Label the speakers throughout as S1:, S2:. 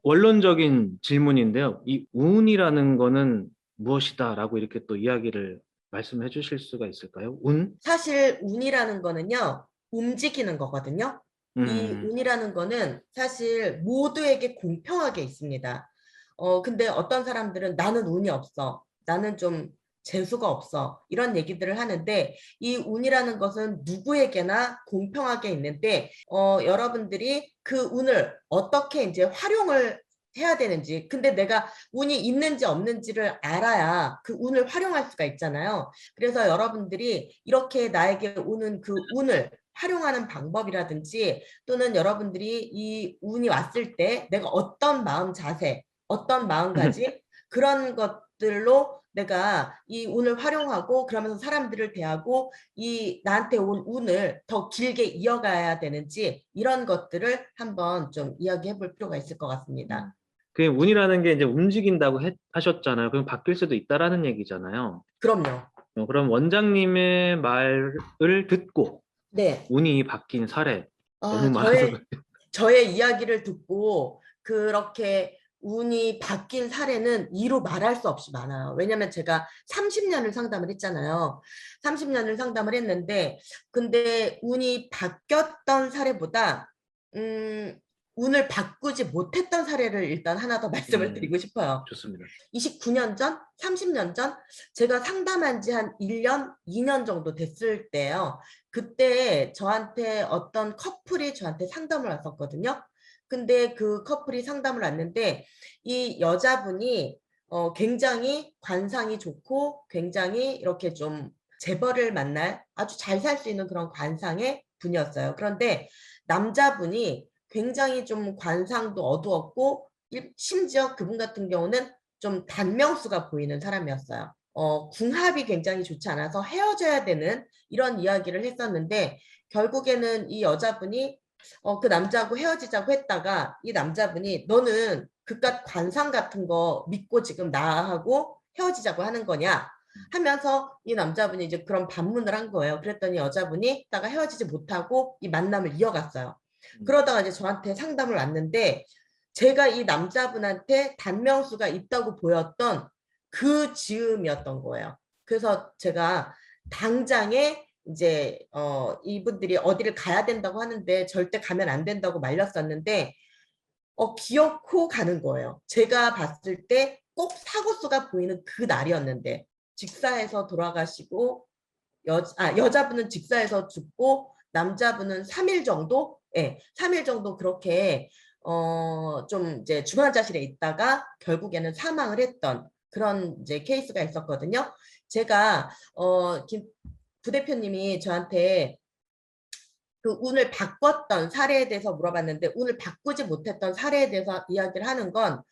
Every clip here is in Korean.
S1: 원론적인 질문인데요. 이 운이라는 거는 무엇이다라고 이렇게 또 이야기를 말씀해 주실 수가 있을까요? 운?
S2: 사실 운이라는 거는요, 움직이는 거거든요. 이
S1: 음.
S2: 운이라는 거는 사실 모두에게 공평하게 있습니다. 근데 어떤 사람들은 나는 운이 없어. 나는 좀 재수가 없어. 이런 얘기들을 하는데 이 운이라는 것은 누구에게나 공평하게 있는데 여러분들이 그 운을 어떻게 이제 활용을 해야 되는지. 근데 내가 운이 있는지 없는지를 알아야 그 운을 활용할 수가 있잖아요. 그래서 여러분들이 이렇게 나에게 오는 그 운을 활용하는 방법이라든지 또는 여러분들이 이 운이 왔을 때 내가 어떤 마음 자세, 어떤 마음가짐 그런 것들로 내가 이 운을 활용하고 그러면서 사람들을 대하고 이 나한테 온 운을 더 길게 이어가야 되는지 이런 것들을 한번 좀 이야기해 볼 필요가 있을 것 같습니다.
S1: 그 운이라는 게 이제 움직인다고 하셨잖아요. 그럼 바뀔 수도 있다라는 얘기잖아요.
S2: 그럼요.
S1: 그럼 원장님의 말을 듣고
S2: 네.
S1: 운이 바뀐 사례 너무
S2: 아,
S1: 많아서
S2: 저의 이야기를 듣고 그렇게 운이 바뀐 사례는 이루 말할 수 없이 많아요. 왜냐면 제가 30년을 상담을 했잖아요. 30년을 상담을 했는데, 근데 운이 바뀌었던 사례보다, 운을 바꾸지 못했던 사례를 일단 하나 더 말씀을
S1: 음,
S2: 드리고 싶어요.
S1: 좋습니다.
S2: 29년 전, 30년 전 제가 상담한 지 한 1년, 2년 정도 됐을 때요. 그때 저한테 어떤 커플이 저한테 상담을 왔었거든요. 근데 그 커플이 상담을 왔는데 이 여자분이 굉장히 관상이 좋고 굉장히 이렇게 좀 재벌을 만날 아주 잘 살 수 있는 그런 관상의 분이었어요. 그런데 남자분이 굉장히 좀 관상도 어두웠고 심지어 그분 같은 경우는 좀 단명수가 보이는 사람이었어요. 궁합이 굉장히 좋지 않아서 헤어져야 되는 이런 이야기를 했었는데 결국에는 이 여자분이 그 남자하고 헤어지자고 했다가 이 남자분이 너는 그깟 관상 같은 거 믿고 지금 나하고 헤어지자고 하는 거냐 하면서 이 남자분이 이제 그런 반문을 한 거예요. 그랬더니 여자분이 다가 헤어지지 못하고 이 만남을 이어갔어요.
S1: 음.
S2: 그러다가 이제 저한테 상담을 왔는데 제가 이 남자분한테 단명수가 있다고 보였던 그 즈음이었던 거예요. 그래서 제가 당장에 이제 이분들이 어디를 가야 된다고 하는데 절대 가면 안 된다고 말렸었는데 기어코 가는 거예요. 제가 봤을 때 꼭 사고수가 보이는 그 날이었는데 직사에서 돌아가시고 여자분은 직사에서 죽고 남자분은 3일 정도? 예, 3일 정도 그렇게 좀 이제 중환자실에 있다가 결국에는 사망을 했던 그런 이제 케이스가 있었거든요. 제가 김 부대표님이 저한테 그 운을 바꿨던 사례에 대해서 물어봤는데 운을 바꾸지 못했던 사례에 대해서 이야기를 하는 건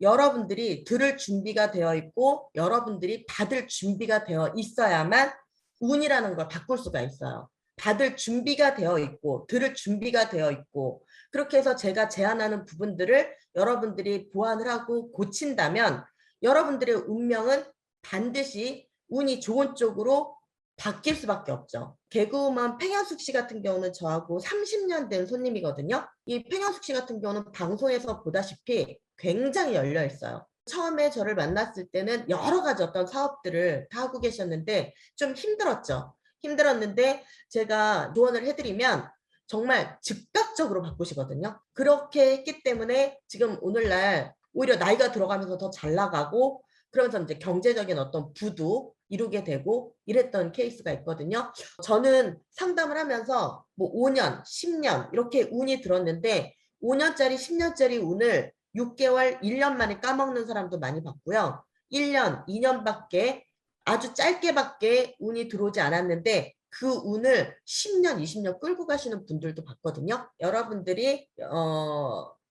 S2: 여러분들이 들을 준비가 되어 있고 여러분들이 받을 준비가 되어 있어야만 운이라는 걸 바꿀 수가 있어요. 받을 준비가 되어 있고 들을 준비가 되어 있고 그렇게 해서 제가 제안하는 부분들을 여러분들이 보완을 하고 고친다면 여러분들의 운명은 반드시 운이 좋은 쪽으로 바뀔 수밖에 없죠. 개그우먼 팽현숙 씨 같은 경우는 저하고 30년 된 손님이거든요. 이 팽현숙 씨 같은 경우는 방송에서 보다시피 굉장히 열려 있어요. 처음에 저를 만났을 때는 여러 가지 어떤 사업들을 다 하고 계셨는데 좀 힘들었죠. 힘들었는데 제가 조언을 해드리면 정말 즉각적으로 바꾸시거든요. 그렇게 했기 때문에 지금 오늘날 오히려 나이가 들어가면서 더 잘 나가고 그러면서 이제 경제적인 어떤 부도 이루게 되고 이랬던 케이스가 있거든요. 저는 상담을 하면서 뭐 5년, 10년 이렇게 운이 들었는데 5년짜리, 10년짜리 운을 6개월, 1년 만에 까먹는 사람도 많이 봤고요. 1년, 2년밖에 아주 짧게밖에 운이 들어오지 않았는데 그 운을 10년, 20년 끌고 가시는 분들도 봤거든요. 여러분들이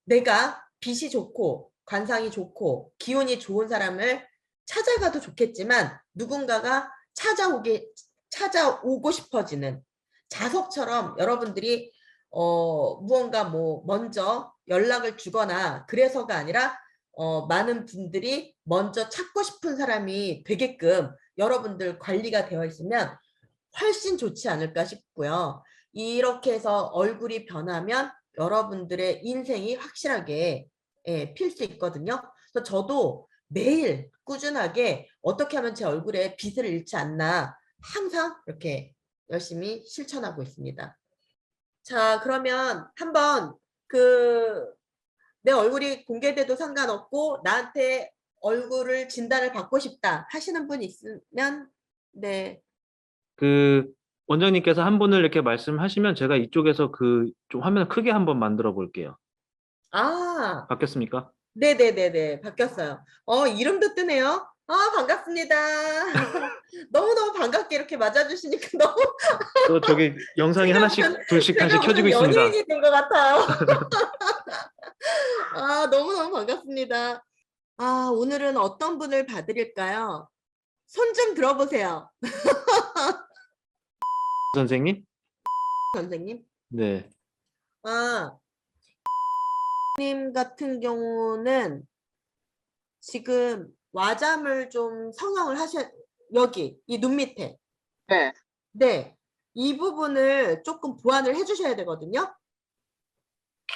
S2: 내가 빛이 좋고 관상이 좋고 기운이 좋은 사람을 찾아가도 좋겠지만 누군가가 찾아오고 싶어지는 자석처럼 여러분들이 무언가 뭐 먼저 연락을 주거나 그래서가 아니라 많은 분들이 먼저 찾고 싶은 사람이 되게끔 여러분들 관리가 되어 있으면 훨씬 좋지 않을까 싶고요. 이렇게 해서 얼굴이 변하면 여러분들의 인생이 확실하게 필 수 있거든요. 그래서 저도 매일 꾸준하게 어떻게 하면 제 얼굴에 빛을 잃지 않나 항상 이렇게 열심히 실천하고 있습니다. 자, 그러면 한번 그 내 얼굴이 공개돼도 상관없고 나한테 얼굴을 진단을 받고 싶다 하시는 분 있으면 네.
S1: 그 원장님께서 한 분을 이렇게 말씀하시면 제가 이쪽에서 그 좀 화면을 크게 한번 만들어 볼게요.
S2: 아.
S1: 바뀌었습니까?
S2: 네네네네. 바뀌었어요. 이름도 뜨네요. 반갑습니다. 너무너무 반갑게 이렇게 맞아주시니까 너무
S1: 또 저기 영상이
S2: 제가
S1: 하나씩
S2: 무슨
S1: 둘씩
S2: 제가
S1: 하나씩 켜지고
S2: 무슨
S1: 있습니다.
S2: 연예인이 된 것 같아요. 너무너무 반갑습니다. 오늘은 어떤 분을 봐드릴까요? 손 좀 들어보세요,
S1: 선생님?
S2: 선생님.
S1: 네.
S2: 아, 님 같은 경우는 지금 와잠을 좀 성형을 여기, 이 눈 밑에.
S3: 네.
S2: 네. 이 부분을 조금 보완을 해주셔야 되거든요.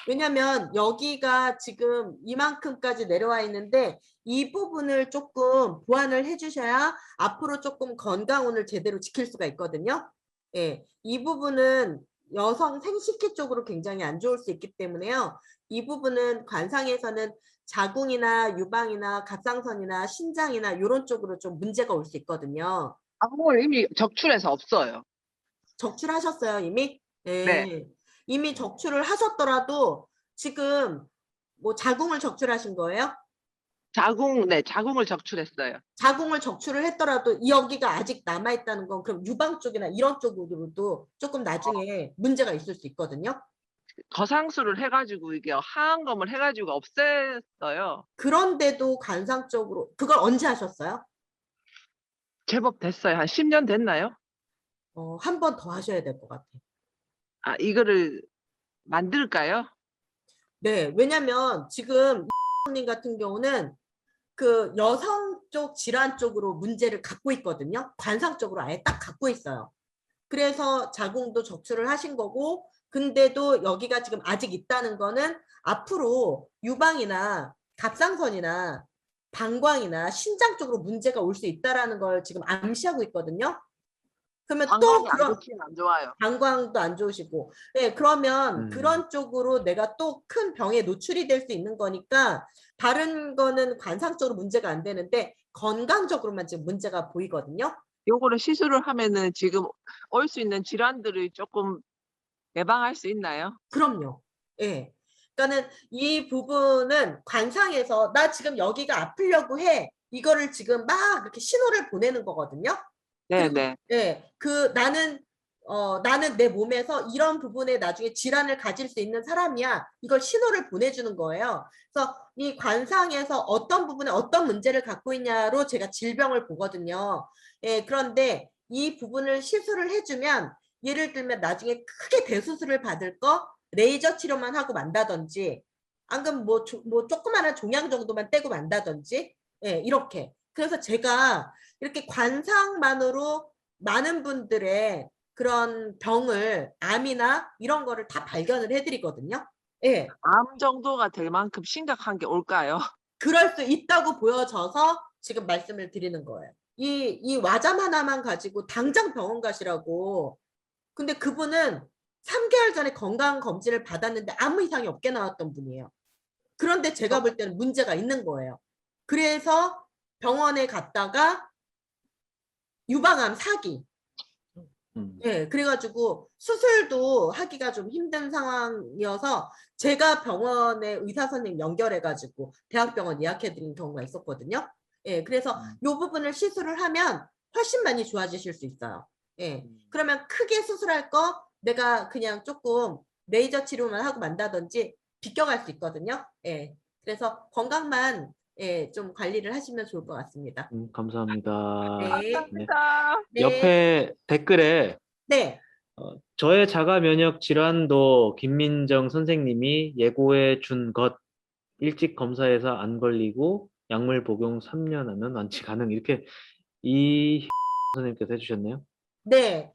S2: 왜냐면 여기가 지금 이만큼까지 내려와 있는데 이 부분을 조금 보완을 해주셔야 앞으로 조금 건강운을 제대로 지킬 수가 있거든요. 예, 이 부분은 여성 생식기 쪽으로 굉장히 안 좋을 수 있기 때문에요. 이 부분은 관상에서는 자궁이나 유방이나 갑상선이나 신장이나 이런 쪽으로 좀 문제가 올 수 있거든요.
S3: 자궁을 이미 적출해서 없어요.
S2: 적출하셨어요, 이미?
S3: 네.
S2: 네. 이미 적출을 하셨더라도 지금 뭐 자궁을 적출하신 거예요?
S3: 네, 자궁을 적출했어요.
S2: 자궁을 적출을 했더라도 여기가 아직 남아있다는 건 그럼 유방 쪽이나 이런 쪽으로도 조금 나중에 문제가 있을 수 있거든요.
S3: 거상술을 해가지고 이게 하안검을 해가지고 없앴어요.
S2: 그런데도 관상적으로 그걸 언제 하셨어요?
S3: 제법 됐어요. 한 10년 됐나요?
S2: 한 번 더 하셔야 될 것 같아요.
S3: 이거를 만들까요?
S2: 네, 왜냐면 지금 님 같은 경우는 그 여성 쪽 질환 쪽으로 문제를 갖고 있거든요. 관상적으로 아예 딱 갖고 있어요. 그래서 자궁도 적출을 하신 거고 근데도 여기가 지금 아직 있다는 거는 앞으로 유방이나 갑상선이나 방광이나 신장 쪽으로 문제가 올 수 있다는 걸 지금 암시하고 있거든요. 그러면 또
S3: 방광이 안
S2: 그런
S3: 좋긴 안 좋아요.
S2: 방광도 안 좋으시고 네, 그러면
S1: 음.
S2: 그런 쪽으로 내가 또 큰 병에 노출이 될 수 있는 거니까 다른 거는 관상적으로 문제가 안 되는데 건강적으로만 지금 문제가 보이거든요.
S3: 요거를 시술을 하면은 지금 올 수 있는 질환들을 조금 예방할 수 있나요?
S2: 그럼요. 예. 그러니까는 이 부분은 관상에서 나 지금 여기가 아프려고 해. 이거를 지금 막 이렇게 신호를 보내는 거거든요. 그리고
S3: 네네.
S2: 나는 내 몸에서 이런 부분에 나중에 질환을 가질 수 있는 사람이야. 이걸 신호를 보내주는 거예요. 그래서 이 관상에서 어떤 부분에 어떤 문제를 갖고 있냐로 제가 질병을 보거든요. 예, 그런데 이 부분을 시술을 해주면 예를 들면 나중에 크게 대수술을 받을 거 레이저 치료만 하고 만다든지 안 그러면 뭐 조그마한 종양 정도만 떼고 만다든지 예, 이렇게. 그래서 제가 이렇게 관상만으로 많은 분들의 그런 병을 암이나 이런 거를 다 발견을 해드리거든요. 예,
S3: 암 정도가 될 만큼 심각한 게 올까요?
S2: 그럴 수 있다고 보여져서 지금 말씀을 드리는 거예요. 이 와잠 하나만 가지고 당장 병원 가시라고. 근데 그분은 3개월 전에 건강검진을 받았는데 아무 이상이 없게 나왔던 분이에요. 그런데 제가 볼 때는 문제가 있는 거예요. 그래서 병원에 갔다가 유방암 사기. 네, 그래가지고 수술도 하기가 좀 힘든 상황이어서 제가 병원에 의사 선생님 연결해가지고 대학병원 예약해드린 경우가 있었거든요. 예, 그래서 이 부분을 시술을 하면 훨씬 많이 좋아지실 수 있어요. 예, 그러면 크게 수술할 거 내가 그냥 조금 레이저 치료만 하고 만다든지 비껴갈 수 있거든요. 예, 그래서 건강만 좀 관리를 하시면 좋을 것 같습니다.
S1: 감사합니다.
S2: 네.
S3: 감사합니다.
S2: 네.
S1: 옆에 댓글에
S2: 네.
S1: 저의 자가 면역 질환도 김민정 선생님이 예고해 준 것 일찍 검사해서 안 걸리고 약물 복용 3년 하면 완치 가능 이렇게 이 선생님께서 해주셨네요.
S2: 네.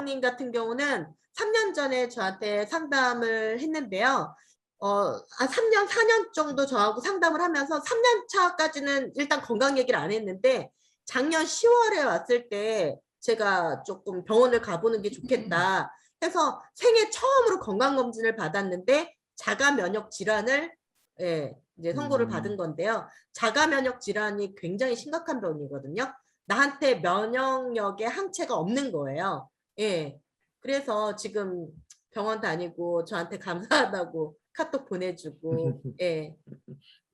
S2: 님 같은 경우는 3년 전에 저한테 상담을 했는데요. 한 3년, 4년 정도 저하고 상담을 하면서 3년 차까지는 일단 건강 얘기를 안 했는데 작년 10월에 왔을 때 제가 조금 병원을 가보는 게 좋겠다 해서 생애 처음으로 건강검진을 받았는데 자가 면역 질환을 예, 이제 선고를 받은 건데요. 자가 면역 질환이 굉장히 심각한 병이거든요. 나한테 면역력에 항체가 없는 거예요. 예. 그래서 지금 병원 다니고 저한테 감사하다고 카톡 보내주고, 예.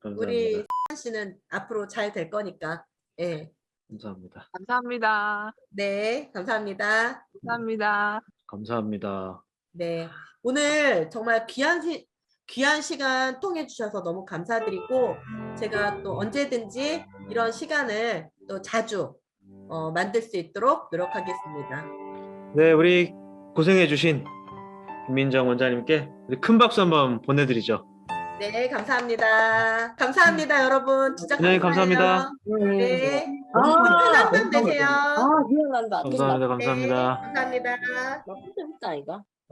S2: 우리
S1: 감사합니다.
S2: 씨는 앞으로 잘 될 거니까, 예.
S1: 감사합니다.
S3: 감사합니다.
S2: 네, 감사합니다.
S3: 감사합니다.
S1: 감사합니다.
S2: 네. 오늘 정말 귀한 시간 통해 주셔서 너무 감사드리고, 제가 또 언제든지 이런 시간을 또 자주 만들 수 있도록 노력하겠습니다.
S1: 네, 우리 고생해주신 김민정 원장님께 우리 큰 박수 한번 보내드리죠.
S2: 네, 감사합니다. 감사합니다, 여러분. 진짜
S1: 네,
S2: 감사해요.
S1: 감사합니다.
S2: 네.
S4: 아,
S2: 편한 밤 되세요.
S4: 미안한다.
S1: 감사합니다. 감사합니다.
S2: 네, 감사합니다.
S4: 나쁜 점 있다, 이거.